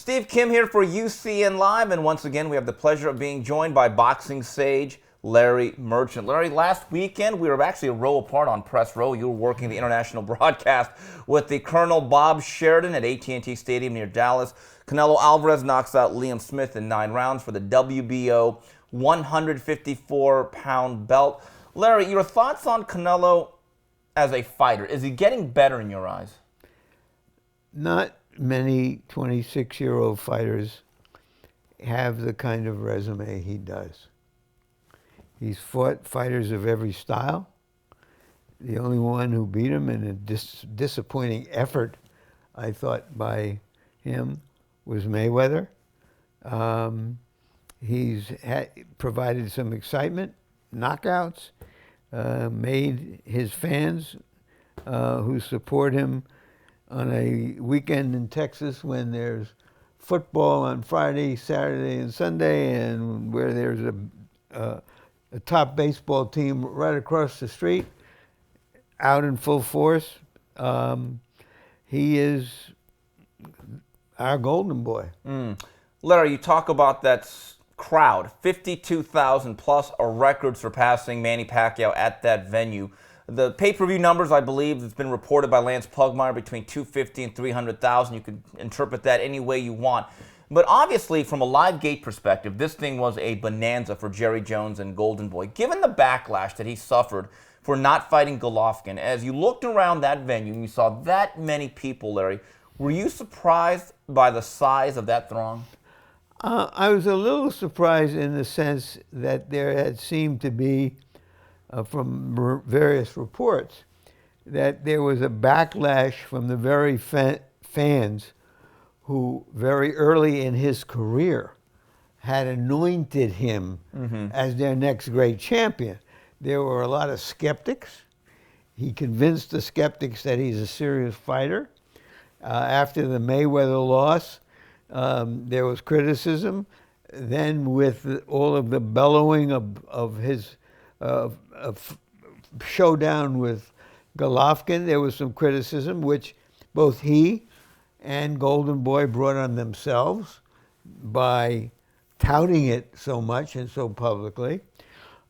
Steve Kim here for UCN Live, and once again we have the pleasure of being joined by boxing sage Larry Merchant. Larry, last weekend we were actually a row apart on press row. You were working the international broadcast with the Colonel Bob Sheridan at AT&T Stadium near Dallas. Canelo Alvarez knocks out Liam Smith in 9 rounds for the WBO 154-pound belt. Larry, your thoughts on Canelo as a fighter? Is he getting better in your eyes? Not many 26-year-old fighters have the kind of resume he does. He's fought fighters of every style. The only one who beat him in a disappointing effort, I thought, by him was Mayweather. He's provided some excitement, knockouts, made his fans who support him on a weekend in Texas when there's football on Friday, Saturday, and Sunday, and where there's a top baseball team right across the street, out in full force. He is our golden boy. Larry, you talk about that crowd, 52,000 plus, a record surpassing Manny Pacquiao at that venue. The pay-per-view numbers, I believe, it's been reported by Lance Pugmire between 250 and 300,000. You can interpret that any way you want. But obviously, from a live gate perspective, this thing was a bonanza for Jerry Jones and Golden Boy. Given the backlash that he suffered for not fighting Golovkin, as you looked around that venue and you saw that many people, Larry, were you surprised by the size of that throng? I was a little surprised in the sense that there had seemed to be, from various reports, that there was a backlash from the very fans who very early in his career had anointed him as their next great champion. There were a lot of skeptics. He convinced the skeptics that he's a serious fighter. After the Mayweather loss, there was criticism. Then with all of the bellowing of his showdown with Golovkin, there was some criticism, which both he and Golden Boy brought on themselves by touting it so much and so publicly.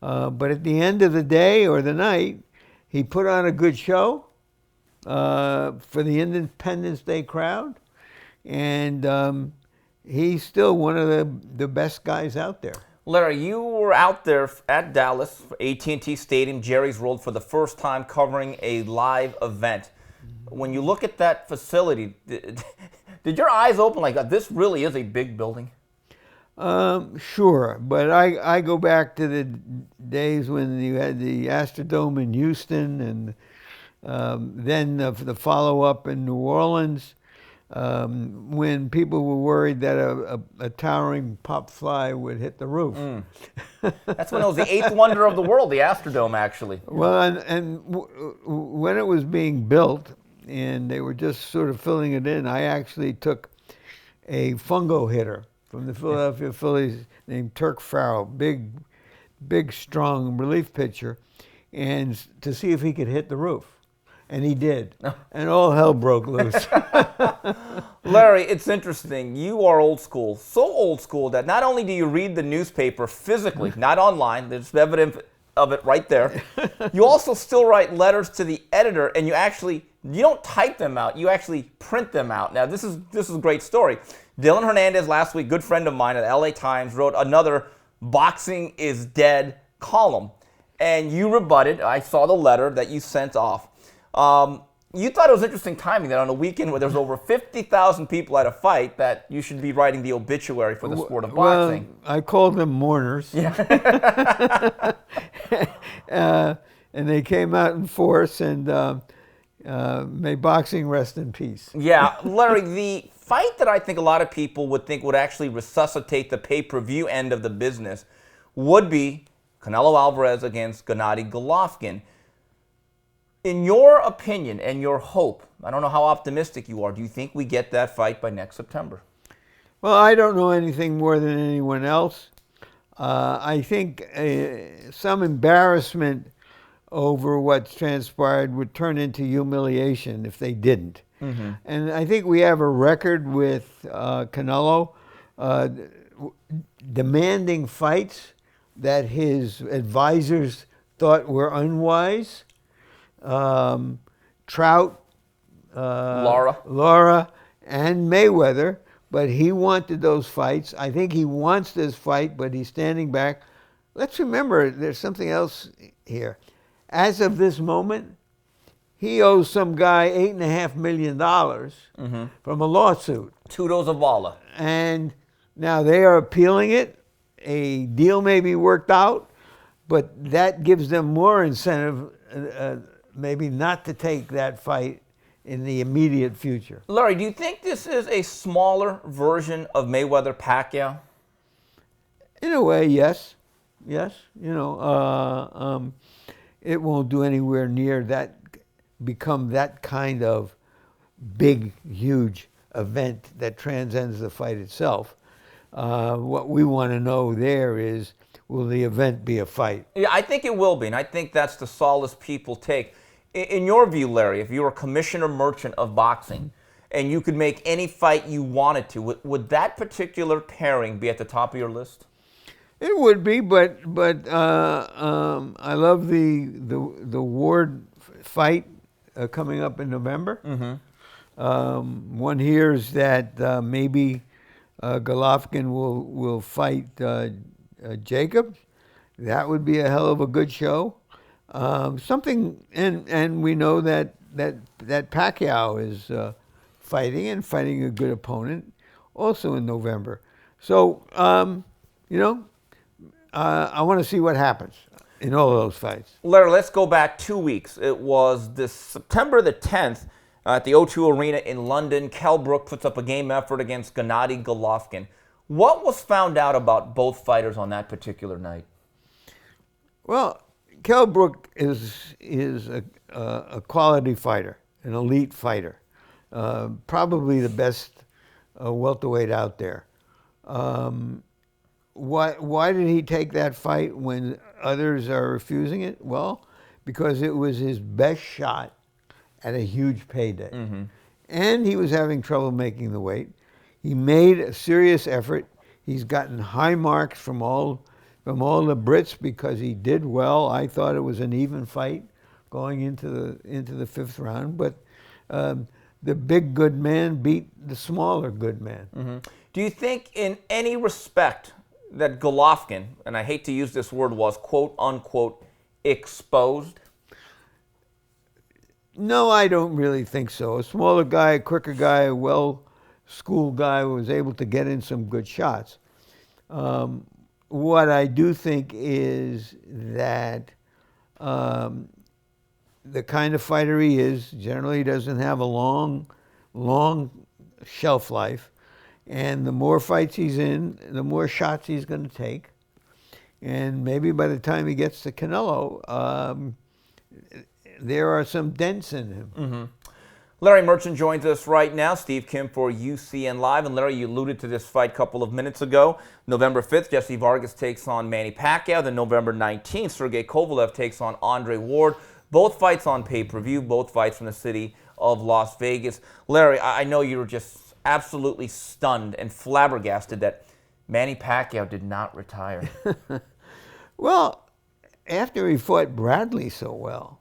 But at the end of the day or the night, he put on a good show for the Independence Day crowd, and he's still one of the best guys out there. Larry, you were out there at Dallas, AT&T Stadium, Jerry's World, for the first time covering a live event. When you look at that facility, did your eyes open like, this really is a big building? Sure, but I go back to the days when you had the Astrodome in Houston, and then the follow-up in New Orleans, when people were worried that a towering pop fly would hit the roof. That's when it was the 8th wonder of the world, the Astrodome, actually. Well, and when it was being built, and they were just sort of filling it in, I actually took a fungo hitter from the Philadelphia Phillies named Turk Farrell, big, strong relief pitcher, and to see if he could hit the roof. And he did. And all hell broke loose. Larry, it's interesting. You are old school. So old school that not only do you read the newspaper physically, not online, there's evidence of it right there, you also still write letters to the editor, and you don't type them out, you actually print them out. Now, this is a great story. Dylan Hernandez last week, good friend of mine at LA Times, wrote another "Boxing is Dead" column. And you rebutted, I saw the letter that you sent off. You thought it was interesting timing that on a weekend where there's over 50,000 people at a fight that you should be writing the obituary for the sport of boxing. Well, I called them mourners. Yeah. And they came out in force, and may boxing rest in peace. Yeah, Larry, the fight that I think a lot of people would think would actually resuscitate the pay-per-view end of the business would be Canelo Alvarez against Gennady Golovkin. In your opinion and your hope, I don't know how optimistic you are, do you think we get that fight by next September? Well, I don't know anything more than anyone else. I think some embarrassment over what's transpired would turn into humiliation if they didn't. And I think we have a record with Canelo demanding fights that his advisors thought were unwise. Trout, Laura, and Mayweather, but he wanted those fights. I think he wants this fight, but he's standing back. Let's remember, there's something else here. As of this moment, he owes some guy $8.5 million from a lawsuit. Tudos Avala. And now they are appealing it. A deal may be worked out, but that gives them more incentive maybe not to take that fight in the immediate future. Larry, do you think this is a smaller version of Mayweather-Pacquiao? In a way, yes. Yes. You know, it won't do anywhere near that, become that kind of big, huge event that transcends the fight itself. What we want to know there is, will the event be a fight? Yeah, I think it will be, and I think that's the solace people take. In your view, Larry, if you were commissioner merchant of boxing and you could make any fight you wanted to, would that particular pairing be at the top of your list? It would be, but I love the Ward fight coming up in November. One hears that maybe Golovkin will fight Jacob. That would be a hell of a good show. Something, and we know that Pacquiao is fighting a good opponent, also in November. So you know, I want to see what happens in all of those fights. Larry, let's go back 2 weeks. It was this September the 10th at the O2 Arena in London. Kell Brook puts up a game effort against Gennady Golovkin. What was found out about both fighters on that particular night? Well, Kell Brook is a quality fighter, an elite fighter, probably the best welterweight out there. Why did he take that fight when others are refusing it? Well, because it was his best shot at a huge payday. And he was having trouble making the weight. He made a serious effort. He's gotten high marks from all the Brits because he did well. I thought it was an even fight going into the fifth round, but the big good man beat the smaller good man. Do you think in any respect that Golovkin, and I hate to use this word, was quote unquote exposed? No, I don't really think so. A smaller guy, a quicker guy, a well-schooled guy was able to get in some good shots. What I do think is that the kind of fighter he is generally doesn't have a long shelf life. And the more fights he's in, the more shots he's going to take. And maybe by the time he gets to Canelo, there are some dents in him. Larry Merchant joins us right now. Steve Kim for UCN Live. And Larry, you alluded to this fight a couple of minutes ago. November 5th, Jesse Vargas takes on Manny Pacquiao. Then November 19th, Sergey Kovalev takes on Andre Ward. Both fights on pay-per-view, both fights from the city of Las Vegas. Larry, I know you were just absolutely stunned and flabbergasted that Manny Pacquiao did not retire. Well, after he fought Bradley so well,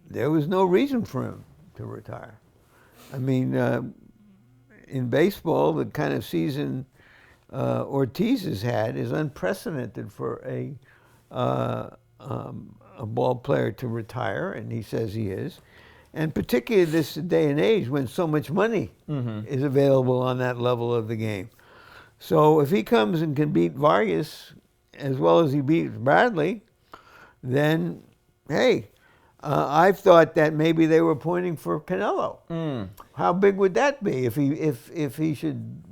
there was no reason for him to retire. I mean, in baseball, the kind of season Ortiz has had is unprecedented for a ball player to retire, and he says he is. And particularly this day and age when so much money is available on that level of the game. So if he comes and can beat Vargas as well as he beats Bradley, then, hey, I've thought that maybe they were pointing for Canelo. How big would that be if he should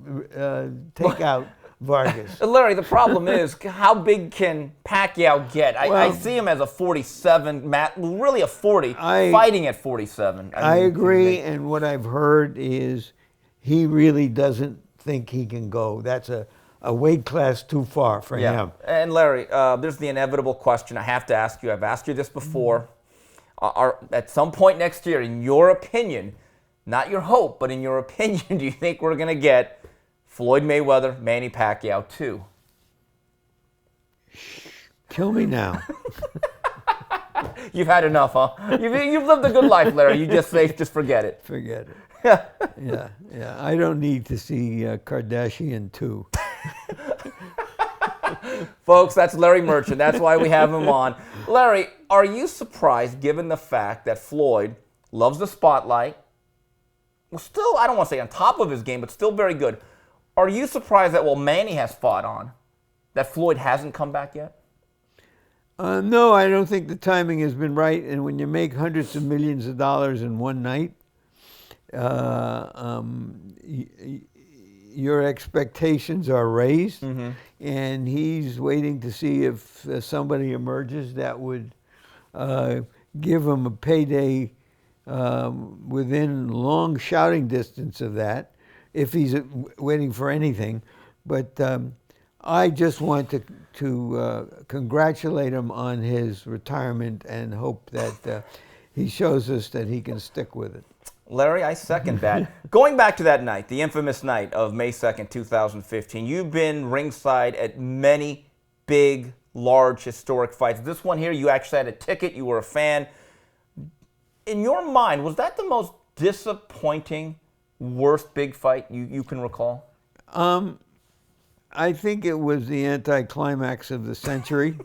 take out Vargas? Larry, the problem is, how big can Pacquiao get? I see him as a 47, really a 40, fighting at 47. I agree, and what I've heard is he really doesn't think he can go. That's a a weight class too far for him. And Larry, there's the inevitable question I have to ask you. I've asked you this before. At some point next year, in your opinion, not your hope, but in your opinion, do you think we're going to get Floyd Mayweather, Manny Pacquiao 2? Kill me now. You've had enough, huh? You've lived a good life, Larry. You just say, just forget it. Forget it. Yeah. I don't need to see Kardashian 2. Folks, that's Larry Merchant. That's why we have him on. Larry, are you surprised, given the fact that Floyd loves the spotlight? Well, still, I don't want to say on top of his game, but still very good. Are you surprised that while Manny has fought on, that Floyd hasn't come back yet? No, I don't think the timing has been right. And when you make hundreds of millions of dollars in one night, your expectations are raised, and he's waiting to see if somebody emerges that would give him a payday within long shouting distance of that, if he's waiting for anything. But I just want to congratulate him on his retirement and hope that he shows us that he can stick with it. Larry, I second that. Going back to that night, the infamous night of May 2nd, 2015, you've been ringside at many big, large, historic fights. This one here, you actually had a ticket. You were a fan. In your mind, was that the most disappointing, worst big fight you can recall? I think it was the anticlimax of the century.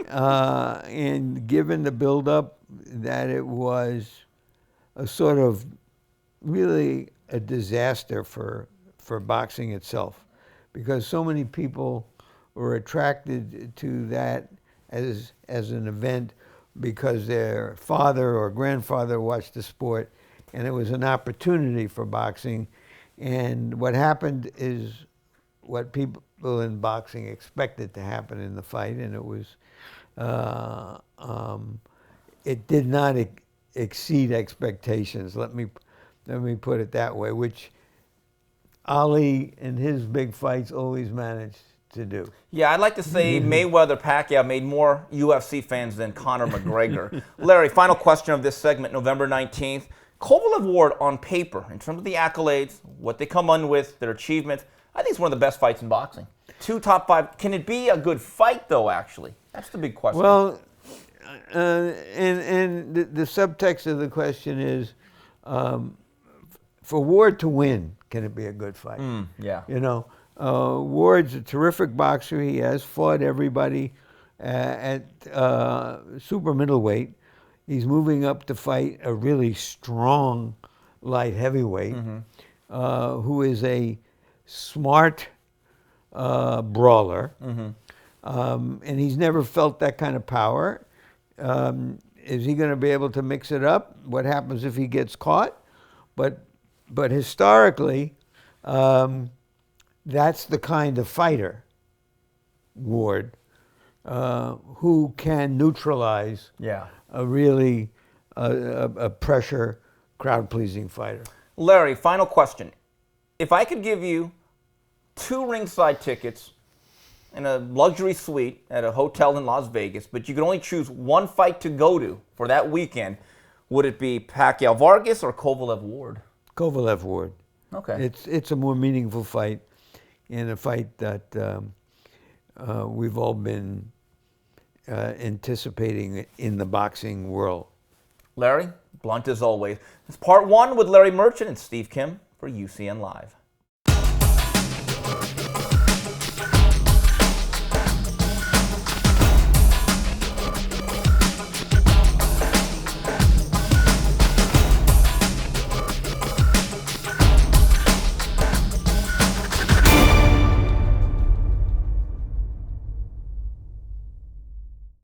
And given the buildup, that it was a sort of really a disaster for boxing itself, because so many people were attracted to that as an event because their father or grandfather watched the sport, and it was an opportunity for boxing. And what happened is what people in boxing expected to happen in the fight, and it was it did not exceed expectations. Let me put it that way, which Ali in his big fights always managed to do. Yeah, I'd like to say Mayweather-Pacquiao made more UFC fans than Conor McGregor. Larry, final question of this segment, November 19th. Kovalev Ward, on paper, in terms of the accolades, what they come on with, their achievements, I think it's one of the best fights in boxing. 2 top 5. Can it be a good fight, though, actually? That's the big question. Well, and the subtext of the question is, for Ward to win, can it be a good fight? Yeah. You know, Ward's a terrific boxer. He has fought everybody at super middleweight. He's moving up to fight a really strong light heavyweight, who is a smart brawler, and he's never felt that kind of power. Is he going to be able to mix it up? What happens if he gets caught? But historically, that's the kind of fighter, Ward, who can neutralize a really a pressure, crowd-pleasing fighter. Larry, final question. If I could give you 2 ringside tickets in a luxury suite at a hotel in Las Vegas, but you could only choose one fight to go to for that weekend, would it be Pacquiao Vargas or Kovalev Ward? Kovalev Ward. Okay. It's a more meaningful fight, and a fight that we've all been anticipating in the boxing world. Larry, blunt as always. It's part 1 with Larry Merchant and Steve Kim for UCN Live.